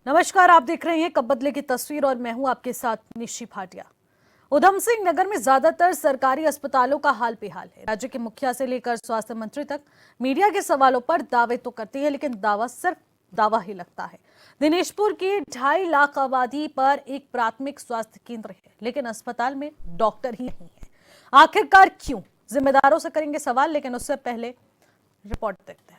नमस्कार, आप देख रहे हैं कब बदले की तस्वीर और मैं हूं आपके साथ निशी भाटिया। उधम सिंह नगर में ज्यादातर सरकारी अस्पतालों का हाल बेहाल है। राज्य के मुखिया से लेकर स्वास्थ्य मंत्री तक मीडिया के सवालों पर दावे तो करते हैं, लेकिन दावा सिर्फ दावा ही लगता है। दिनेशपुर की 2.5 लाख आबादी पर एक प्राथमिक स्वास्थ्य केंद्र है, लेकिन अस्पताल में डॉक्टर ही नहीं है। आखिरकार क्यों? जिम्मेदारों से करेंगे सवाल, लेकिन उससे पहले रिपोर्ट देखते हैं।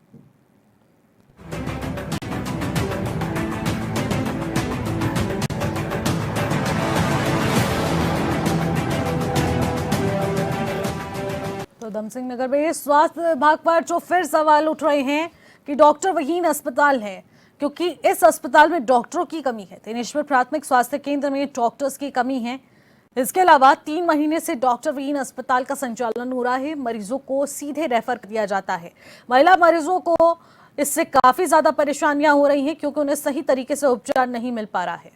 उधम सिंह नगर में स्वास्थ्य विभाग पर जो फिर सवाल उठ रहे हैं कि डॉक्टर विहीन अस्पताल है, क्योंकि इस अस्पताल में डॉक्टरों की कमी है। दिनेशपुर प्राथमिक स्वास्थ्य केंद्र में डॉक्टर्स की कमी है। इसके अलावा 3 महीने से डॉक्टर विहीन अस्पताल का संचालन हो रहा है। मरीजों को सीधे रेफर किया जाता है। महिला मरीजों को इससे काफी ज्यादा परेशानियां हो रही हैं, क्योंकि उन्हें सही तरीके से उपचार नहीं मिल पा रहा है।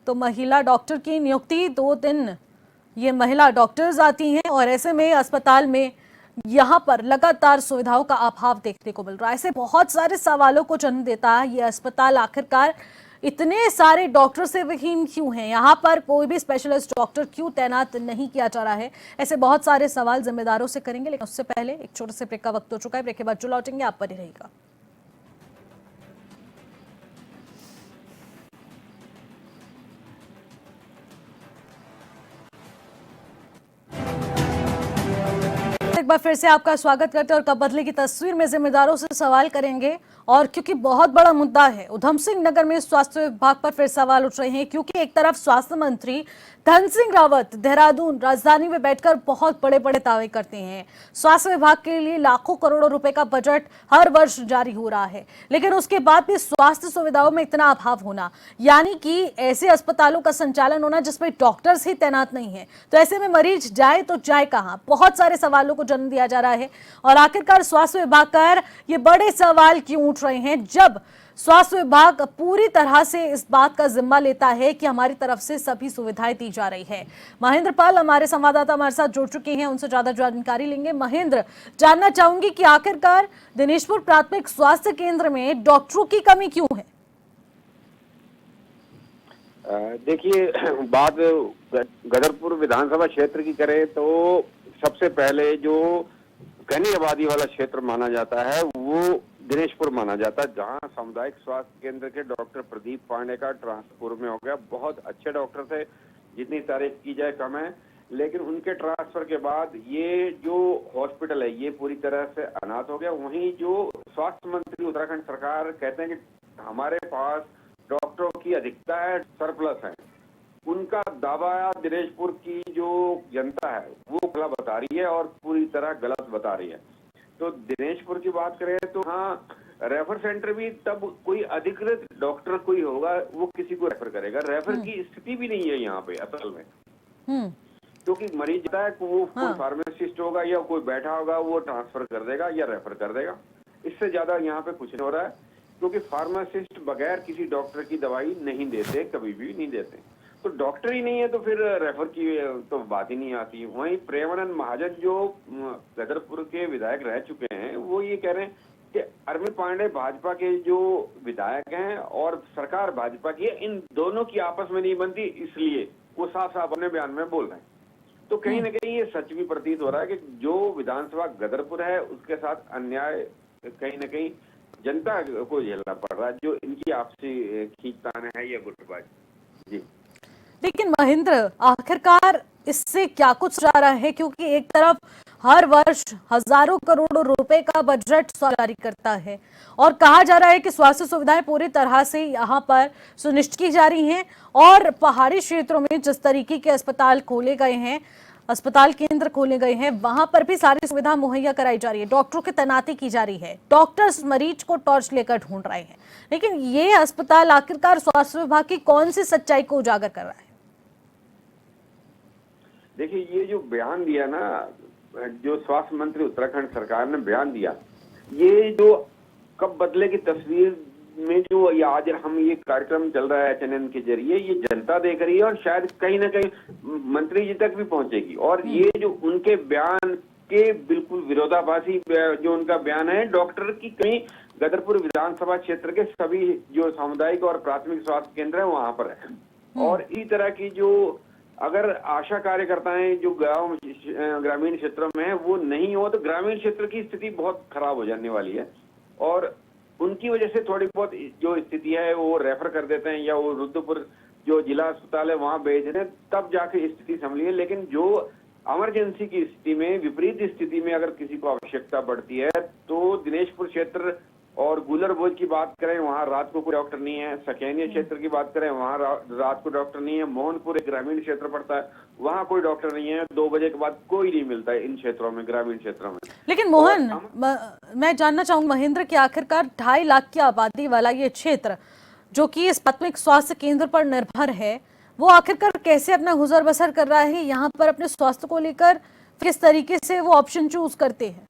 तो महिला डॉक्टर की नियुक्ति 2 दिन ये महिला डॉक्टर्स आती हैं, और ऐसे में अस्पताल में यहां पर लगातार सुविधाओं का अभाव देखने को मिल रहा है। ऐसे बहुत सारे सवालों को जन्म देता है ये अस्पताल। आखिरकार इतने सारे डॉक्टर से विहीन क्यों हैं? यहाँ पर कोई भी स्पेशलिस्ट डॉक्टर क्यों तैनात नहीं किया जा रहा है? ऐसे बहुत सारे सवाल जिम्मेदारों से करेंगे, लेकिन उससे पहले एक छोटे से ब्रेक का वक्त हो चुका है। ब्रेक के बाद जो लौटेंगे आप पर ही रहेगा। एक बार फिर से आपका स्वागत करते हैं और कब बदले की तस्वीर में जिम्मेदारों से सवाल करेंगे। और क्योंकि बहुत बड़ा मुद्दा है, उधम सिंह नगर में स्वास्थ्य विभाग पर फिर सवाल उठ रहे हैं, क्योंकि एक तरफ स्वास्थ्य मंत्री धन सिंह रावत देहरादून राजधानी में बैठकर बहुत बड़े बड़े दावे करते हैं। स्वास्थ्य विभाग के लिए लाखों करोड़ों रुपए का बजट हर वर्ष जारी हो रहा है, लेकिन उसके बाद भी स्वास्थ्य सुविधाओं में इतना अभाव होना, यानी कि ऐसे अस्पतालों का संचालन होना जिसमें डॉक्टर्स ही तैनात नहीं है। तो ऐसे में मरीज जाए तो जाए कहां? बहुत सारे सवालों को जन्म दिया जा रहा है। और आखिरकार स्वास्थ्य विभाग पर ये बड़े सवाल क्यों उठ रहे हैं, जब स्वास्थ्य विभाग पूरी तरह से इस बात का जिम्मा लेता है कि हमारी तरफ से सभी सुविधाएं दी जा रही है। महेंद्र पाल हमारे संवाददाता हमारे साथ जुड़ चुके हैं, उनसे ज्यादा जानकारी लेंगे। महेंद्र, जानना चाहूंगी कि आखिरकार दिनेशपुर प्राथमिक स्वास्थ्य केंद्र में डॉक्टरों की कमी क्यों है? देखिए, बात गदरपुर विधानसभा क्षेत्र की करें तो सबसे पहले जो घनी आबादी वाला क्षेत्र माना जाता है वो दिनेशपुर माना जाता है, जहां सामुदायिक स्वास्थ्य केंद्र के डॉक्टर प्रदीप पांडे का ट्रांसफर में हो गया। बहुत अच्छे डॉक्टर थे, जितनी तारीफ की जाए कम है, लेकिन उनके ट्रांसफर के बाद ये जो हॉस्पिटल है ये पूरी तरह से अनाथ हो गया। वहीं जो स्वास्थ्य मंत्री उत्तराखंड सरकार कहते हैं कि हमारे पास डॉक्टरों की अधिकता है, सरप्लस है, उनका दावा दिनेशपुर की जो जनता है वो गलत बता रही है और पूरी तरह गलत बता रही है। तो दिनेशपुर की बात करें तो हाँ, रेफर सेंटर भी तब कोई अधिकृत डॉक्टर कोई होगा वो किसी को रेफर करेगा। रेफर की स्थिति भी नहीं है यहाँ पे असल में, क्योंकि मरीज जाता है कि वो कोई फार्मासिस्ट होगा या कोई बैठा होगा वो ट्रांसफर कर देगा या रेफर कर देगा। इससे ज्यादा यहाँ पे कुछ नहीं हो रहा है, क्योंकि फार्मासिस्ट बगैर किसी डॉक्टर की दवाई नहीं देते, कभी भी नहीं देते। तो डॉक्टर ही नहीं है तो फिर रेफर की तो बात ही नहीं आती। वहीं प्रेमानंद महाजन जो गदरपुर के विधायक रह चुके हैं वो ये कह रहे हैं कि अरविंद पांडे भाजपा के जो विधायक हैं और सरकार भाजपा की है, इन दोनों की आपस में नहीं बनती, इसलिए वो साफ साफ अपने बयान में बोल रहे हैं। तो कहीं ना कहीं ये सच भी प्रतीत हो रहा है कि जो विधानसभा गदरपुर है उसके साथ अन्याय कहीं ना कहीं जनता को झेलना पड़ रहा है, जो इनकी आपसी खींचतान है या गुटबाजी। जी, लेकिन महेंद्र, आखिरकार इससे क्या कुछ जा रहा है? क्योंकि एक तरफ हर वर्ष हजारों करोड़ों रुपए का बजट जारी करता है और कहा जा रहा है कि स्वास्थ्य सुविधाएं पूरी तरह से यहाँ पर सुनिश्चित की जा रही हैं, और पहाड़ी क्षेत्रों में जिस तरीके के अस्पताल खोले गए हैं, अस्पताल केंद्र खोले गए हैं, वहां पर भी सारी सुविधा मुहैया कराई जा रही है, डॉक्टरों की तैनाती की जा रही है, डॉक्टर्स मरीज को टॉर्च लेकर ढूंढ रहे हैं। लेकिन ये अस्पताल आखिरकार स्वास्थ्य विभाग की कौन सी सच्चाई को उजागर कर रहा है? देखिए, ये जो बयान दिया ना, जो स्वास्थ्य मंत्री उत्तराखंड सरकार ने बयान दिया, ये जो कब बदले की तस्वीर में जो ये आज हम ये कार्यक्रम चल रहा है HNN के जरिए, ये जनता देख रही है और शायद कहीं ना कहीं मंत्री जी तक भी पहुंचेगी। और ये जो उनके बयान के बिल्कुल विरोधाभासी जो उनका बयान है। डॉक्टर की कमी गदरपुर विधानसभा क्षेत्र के सभी जो सामुदायिक और प्राथमिक स्वास्थ्य केंद्र है वहां पर है। और इसी तरह की जो अगर आशा कार्यकर्ताएं जो गांव ग्रामीण क्षेत्रों में है वो नहीं हो तो ग्रामीण क्षेत्र की स्थिति बहुत खराब हो जाने वाली है। और उनकी वजह से थोड़ी बहुत जो स्थिति है वो रेफर कर देते हैं या वो रुद्रपुर जो जिला अस्पताल है वहां भेज रहे हैं, तब जाके स्थिति संभली है। लेकिन जो इमरजेंसी की स्थिति में, विपरीत स्थिति में अगर किसी को आवश्यकता पड़ती है तो दिनेशपुर क्षेत्र और गुलर भोज की बात करें वहां रात को कोई डॉक्टर नहीं है। सखैनिया क्षेत्र की बात करें वहां रात को डॉक्टर नहीं है। मोहनपुर एक ग्रामीण क्षेत्र पड़ता है, वहां कोई डॉक्टर नहीं है। 2 बजे के बाद कोई नहीं मिलता है इन क्षेत्रों में, ग्रामीण क्षेत्रों में। लेकिन मोहन, मैं जानना चाहूंगा महेंद्र कि आखिरकार 2.5 लाख की आबादी वाला ये क्षेत्र जो कि इस प्राथमिक स्वास्थ्य केंद्र पर निर्भर है, वो आखिरकार कैसे अपना गुजर बसर कर रहा है यहाँ पर अपने स्वास्थ्य को लेकर? किस तरीके से वो ऑप्शन चूज करते हैं?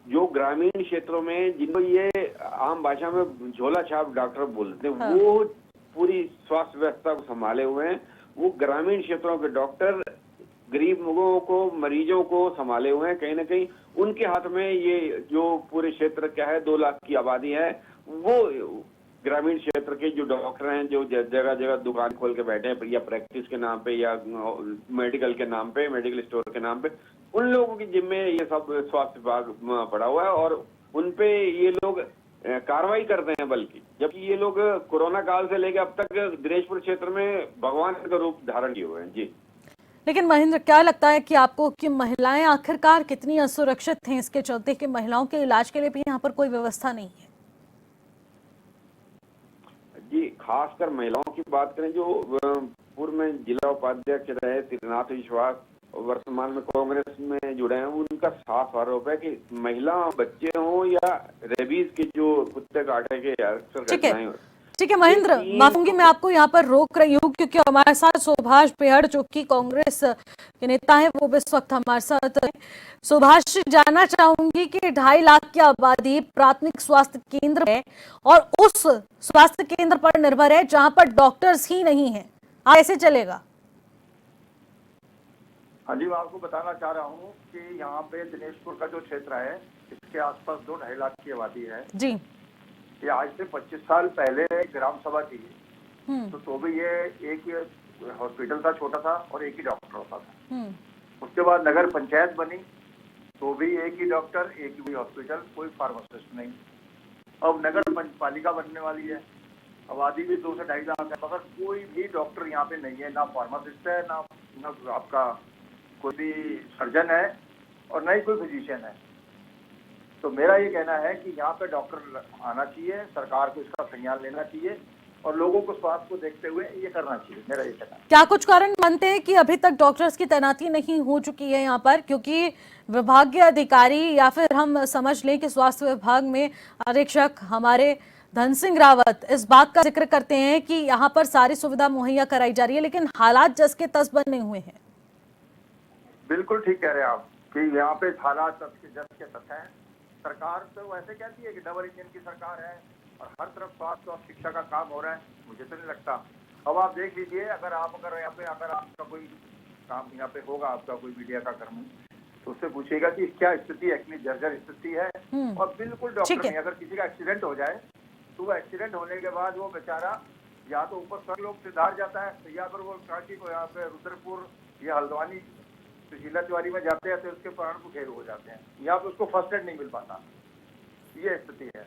जो ग्रामीण क्षेत्रों में जिनको ये आम भाषा में झोला छाप डॉक्टर बोलते हैं, हाँ। वो पूरी स्वास्थ्य व्यवस्था को संभाले हुए हैं। वो ग्रामीण क्षेत्रों के डॉक्टर गरीब लोगों को, मरीजों को संभाले हुए हैं। कहीं ना कहीं उनके हाथ में ये जो पूरे क्षेत्र क्या है, 2 लाख की आबादी है, वो ग्रामीण क्षेत्र के जो डॉक्टर हैं जो जगह जगह दुकान खोल के बैठे हैं या प्रैक्टिस के नाम पे या मेडिकल के नाम पे, मेडिकल स्टोर के नाम पे, उन लोगों की जिम्मे ये सब स्वास्थ्य विभाग पड़ा हुआ है और उनपे ये लोग कार्रवाई करते हैं। बल्कि जबकि ये लोग कोरोना काल से लेकर अब तक दिनेशपुर क्षेत्र में भगवान का रूप धारण किए हुए हैं। जी, लेकिन महेंद्र, क्या लगता है कि आपको कि महिलाएं आखिरकार कितनी असुरक्षित हैं इसके चलते कि महिलाओं के इलाज के लिए भी यहाँ पर कोई व्यवस्था नहीं है? जी, खासकर महिलाओं की बात करें, जो पूर्व में जिला उपाध्यक्ष रहे त्रिनाथ विश्वास, वर्तमान में कांग्रेस में जुड़े हैं, उनका साफ आरोप है कि महिला बच्चे हों या रेबीज के जो कुत्ते काटे के अक्सर घटनाएं। ठीक है महेंद्र, माफूंगी मैं आपको यहाँ पर रोक रही हूँ क्योंकि हमारे साथ सुभाष पेहड़ जो कि कांग्रेस के नेता है वो इस वक्त हमारे साथ है। सुभाष, जानना चाहूंगी कि 2.5 लाख की आबादी प्राथमिक स्वास्थ्य केंद्र है और उस स्वास्थ्य केंद्र पर निर्भर है जहां पर डॉक्टर्स ही नहीं है, ऐसे चलेगा? हाँ जी, मैं आपको बताना चाह रहा हूँ कि यहाँ पे दिनेशपुर का जो क्षेत्र है इसके आसपास 2-2.5 लाख की आबादी है जी। ये आज से 25 साल पहले ग्राम सभा थी तो भी ये एक हॉस्पिटल था छोटा सा और एक ही डॉक्टर होता था। उसके बाद नगर पंचायत बनी तो भी एक ही डॉक्टर, एक ही हॉस्पिटल, कोई फार्मासिस्ट नहीं। अब नगर पालिका बनने वाली है, आबादी भी 2 से 2.5 लाख है, मगर कोई भी डॉक्टर यहाँ पे नहीं है, ना फार्मासिस्ट है, ना आपका कोई भी सर्जन है और न ही कोई फिजिशियन है। तो मेरा ये कहना है कि यहाँ पे डॉक्टर आना चाहिए, सरकार को इसका संज्ञान लेना चाहिए और लोगों को स्वास्थ्य को देखते हुए ये करना चाहिए, मेरा ये कहना है। क्या कुछ कारण मानते हैं कि अभी तक डॉक्टर्स की तैनाती नहीं हो चुकी है यहाँ पर, क्योंकि विभागीय अधिकारी या फिर हम समझ लें कि स्वास्थ्य विभाग में अधीक्षक हमारे धन सिंह रावत इस बात का जिक्र करते हैं कि यहाँ पर सारी सुविधा मुहैया कराई जा रही है, लेकिन हालात जस के तस बने हुए हैं। बिल्कुल ठीक कह रहे हैं आप कि यहाँ पे हालात जस के तस हैं। सरकार तो वैसे कहती है कि डबल इंजन की सरकार है और हर तरफ स्वास्थ्य और शिक्षा का काम हो रहा है, मुझे तो नहीं लगता। अब आप देख लीजिए, अगर यहाँ पे अगर आपका कोई काम यहाँ पे होगा, आपका कोई मीडिया का कर्मी, तो उससे पूछेगा कि क्या स्थिति है, इतनी जर्जर स्थिति है। और बिल्कुल डॉक्टर नहीं, अगर किसी का एक्सीडेंट हो जाए तो वो एक्सीडेंट होने के बाद वो बेचारा या तो ऊपर सब लोग सिधार जाता है या फिर वो कांटी को यहाँ पे रुद्रपुर या हल्द्वानी सुशीला तिवारी में जाते हैं तो उसके प्राण को घेर हो जाते हैं, यहाँ पे उसको फर्स्ट एड नहीं मिल पाता। ये स्थिति है।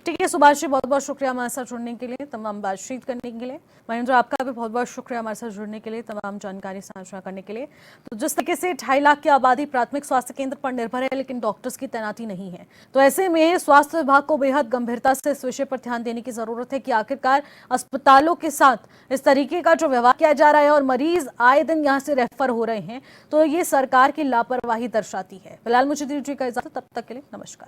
ठीक है सुभाष जी, बहुत बहुत शुक्रिया हमारे साथ जुड़ने के लिए, तमाम बातचीत करने के लिए। महेंद्र, आपका भी बहुत बहुत शुक्रिया हमारे साथ जुड़ने के लिए, तमाम जानकारी साझा करने के लिए। तो जिस तरीके से 2.5 लाख की आबादी प्राथमिक स्वास्थ्य केंद्र पर निर्भर है लेकिन डॉक्टर्स की तैनाती नहीं है, तो ऐसे में स्वास्थ्य विभाग को बेहद गंभीरता से इस विषय पर ध्यान देने की जरूरत है कि आखिरकार अस्पतालों के साथ इस तरीके का जो व्यवहार किया जा रहा है और मरीज आए दिन यहाँ से रेफर हो रहे हैं, तो ये सरकार की लापरवाही दर्शाती है। फिलहाल मुझे दीजिए इजाजत, तब तक के लिए नमस्कार।